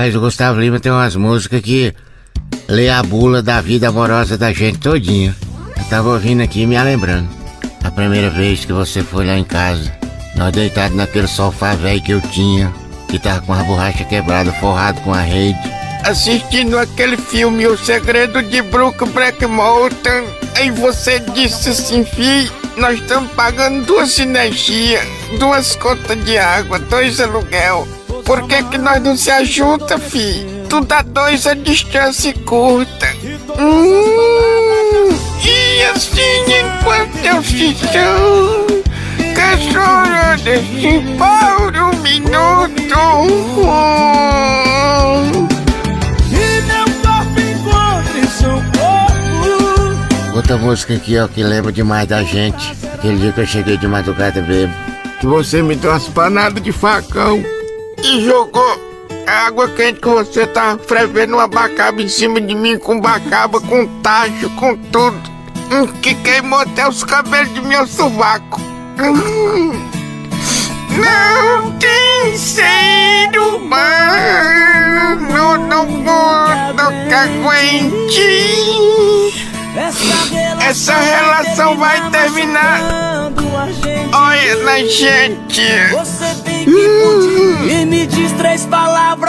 Mas o Gustavo Lima tem umas músicas que lê a bula da vida amorosa da gente todinha. Eu tava ouvindo aqui e me lembrando. A primeira vez que você foi lá em casa, nós deitados naquele sofá velho que eu tinha, que tava com a borracha quebrada, forrado com a rede, assistindo aquele filme O Segredo de Brokeback Mountain. Aí você disse assim: filho, nós estamos pagando 2 energias, 2 contas de água, 2 aluguel. Por que nós não se ajuda, filho? Tu dá 2 a distância curta. E assim, enquanto eu estou cachorro desse por um minuto, e meu corpo encontre seu corpo. outra música aqui, ó, que lembra demais da gente. Aquele dia que eu cheguei de madrugada bêbado, que você me deu umas panadas de facão e jogou a água quente que você tá fervendo uma bacaba em cima de mim, com bacaba, com tacho, com tudo, que queimou até os cabelos de meu sovaco. Não tem ser humano no mundo que aguente. Essa relação vai terminar. Olha na gente. Você tem que curtir e me diz 3 palavras.